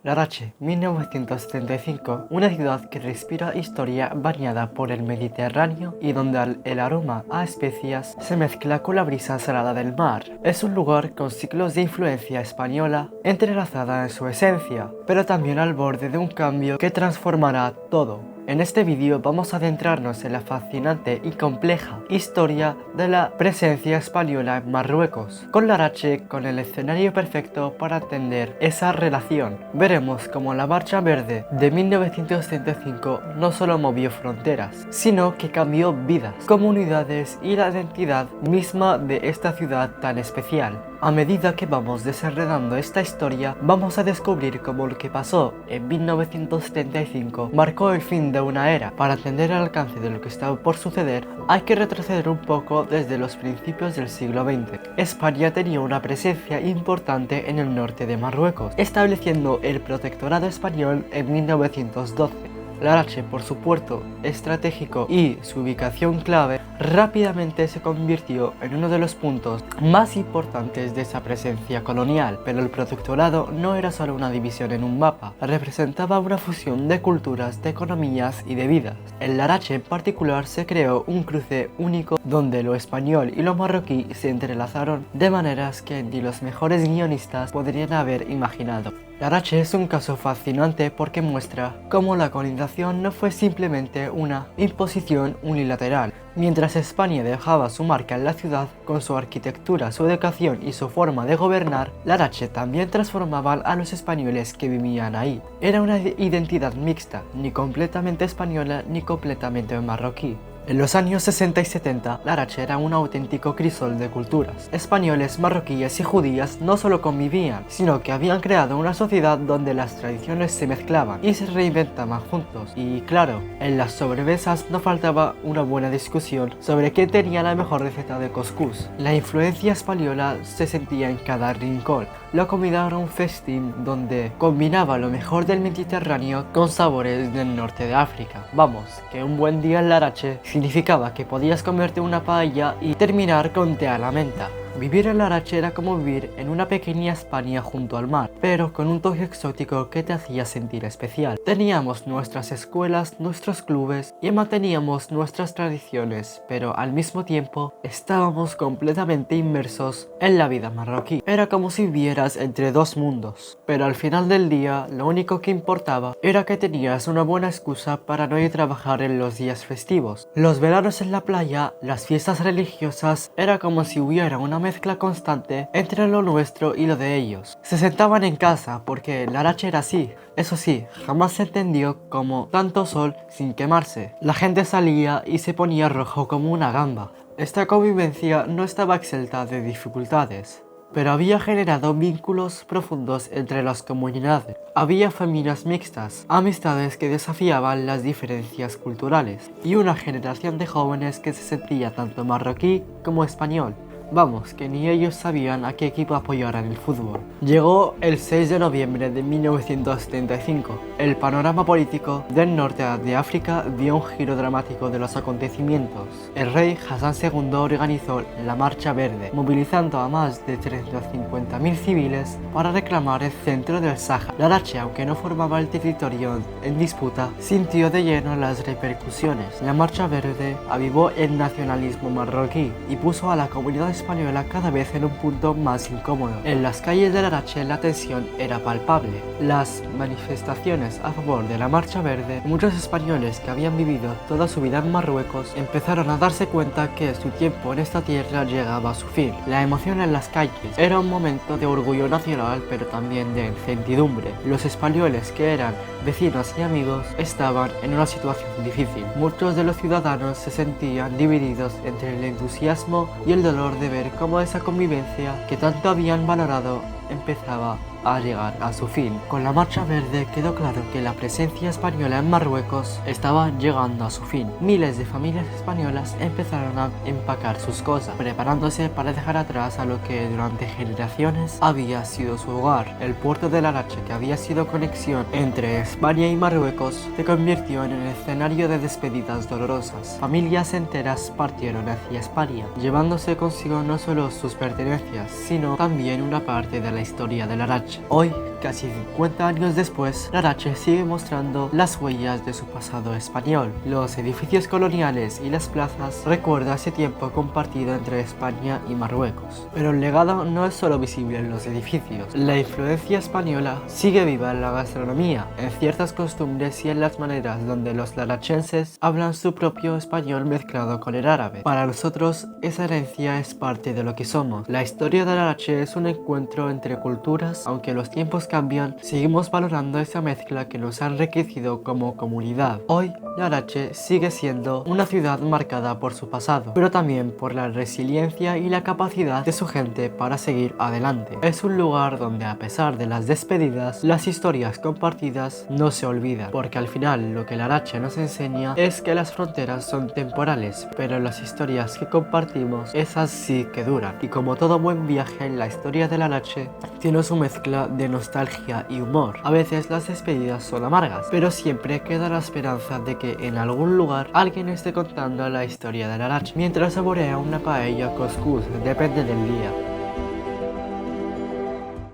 Larache, 1975, una ciudad que respira historia bañada por el Mediterráneo y donde el aroma a especias se mezcla con la brisa salada del mar. Es un lugar con siglos de influencia española entrelazada en su esencia, pero también al borde de un cambio que transformará todo. En este vídeo vamos a adentrarnos en la fascinante y compleja historia de la presencia española en Marruecos, con Larache con el escenario perfecto para entender esa relación. Veremos cómo la Marcha Verde de 1935 no solo movió fronteras, sino que cambió vidas, comunidades y la identidad misma de esta ciudad tan especial. A medida que vamos desenredando esta historia, vamos a descubrir cómo lo que pasó en 1935 marcó el fin de una era. Para entender el alcance de lo que estaba por suceder, hay que retroceder un poco desde los principios del siglo XX. España tenía una presencia importante en el norte de Marruecos, estableciendo el protectorado español en 1912. Larache, por su puerto estratégico y su ubicación clave, rápidamente se convirtió en uno de los puntos más importantes de esa presencia colonial. Pero el protectorado no era solo una división en un mapa, representaba una fusión de culturas, de economías y de vidas. En Larache en particular se creó un cruce único donde lo español y lo marroquí se entrelazaron de maneras que ni los mejores guionistas podrían haber imaginado. Larache es un caso fascinante porque muestra cómo la colonización no fue simplemente una imposición unilateral. Mientras España dejaba su marca en la ciudad con su arquitectura, su educación y su forma de gobernar, Larache también transformaba a los españoles que vivían ahí. Era una identidad mixta, ni completamente española ni completamente marroquí. En los años 60 y 70, Larache era un auténtico crisol de culturas. Españoles, marroquíes y judías no solo convivían, sino que habían creado una sociedad donde las tradiciones se mezclaban y se reinventaban juntos. Y claro, en las sobremesas no faltaba una buena discusión sobre quién tenía la mejor receta de couscous. La influencia española se sentía en cada rincón. La comida era un festín donde combinaba lo mejor del Mediterráneo con sabores del norte de África. Vamos, que un buen día en Larache significaba que podías comerte una paella y terminar con té a la menta. Vivir en Larache era como vivir en una pequeña España junto al mar, pero con un toque exótico que te hacía sentir especial. Teníamos nuestras escuelas, nuestros clubes y manteníamos nuestras tradiciones, pero al mismo tiempo estábamos completamente inmersos en la vida marroquí. Era como si vivieras entre dos mundos, pero al final del día lo único que importaba era que tenías una buena excusa para no ir a trabajar en los días festivos. Los veranos en la playa, las fiestas religiosas, era como si hubiera una mezcla constante entre lo nuestro y lo de ellos. Se sentaban en casa porque Larache era así. Eso sí, jamás se entendió como tanto sol sin quemarse. La gente salía y se ponía rojo como una gamba. Esta convivencia no estaba exenta de dificultades, pero había generado vínculos profundos entre las comunidades. Había familias mixtas, amistades que desafiaban las diferencias culturales y una generación de jóvenes que se sentía tanto marroquí como español. Vamos, que ni ellos sabían a qué equipo apoyar en el fútbol. Llegó el 6 de noviembre de 1975. El panorama político del norte de África dio un giro dramático de los acontecimientos. El rey Hassan II organizó la Marcha Verde, movilizando a más de 350.000 civiles para reclamar el centro del Sáhara. Larache, aunque no formaba el territorio en disputa, sintió de lleno las repercusiones. La Marcha Verde avivó el nacionalismo marroquí y puso a la comunidad española cada vez en un punto más incómodo. En las calles de Larache la tensión era palpable. Las manifestaciones a favor de la Marcha Verde, muchos españoles que habían vivido toda su vida en Marruecos empezaron a darse cuenta que su tiempo en esta tierra llegaba a su fin. La emoción en las calles era un momento de orgullo nacional, pero también de incertidumbre. Los españoles, que eran vecinos y amigos, estaban en una situación difícil. Muchos de los ciudadanos se sentían divididos entre el entusiasmo y el dolor de ver cómo esa convivencia que tanto habían valorado empezaba a llegar a su fin. Con la Marcha Verde quedó claro que la presencia española en Marruecos estaba llegando a su fin. Miles de familias españolas empezaron a empacar sus cosas, preparándose para dejar atrás a lo que durante generaciones había sido su hogar. El puerto de Larache, que había sido conexión entre España y Marruecos, se convirtió en un escenario de despedidas dolorosas. Familias enteras partieron hacia España, llevándose consigo no solo sus pertenencias, sino también una parte de la historia de Larache. Hoy, casi 50 años después, Larache sigue mostrando las huellas de su pasado español. Los edificios coloniales y las plazas recuerdan ese tiempo compartido entre España y Marruecos. Pero el legado no es solo visible en los edificios. La influencia española sigue viva en la gastronomía, en ciertas costumbres y en las maneras donde los larachenses hablan su propio español mezclado con el árabe. Para nosotros, esa herencia es parte de lo que somos. La historia de Larache es un encuentro entre culturas. Aunque los tiempos cambian, seguimos valorando esa mezcla que nos ha enriquecido como comunidad. Hoy, Larache sigue siendo una ciudad marcada por su pasado, pero también por la resiliencia y la capacidad de su gente para seguir adelante. Es un lugar donde, a pesar de las despedidas, las historias compartidas no se olvidan, porque al final lo que Larache nos enseña es que las fronteras son temporales, pero las historias que compartimos, esas sí que duran. Y como todo buen viaje en la historia de Larache, tiene su mezcla de nostalgia y humor. A veces las despedidas son amargas, pero siempre queda la esperanza de que en algún lugar alguien esté contando la historia de Larache mientras saborea una paella o couscous, depende del día.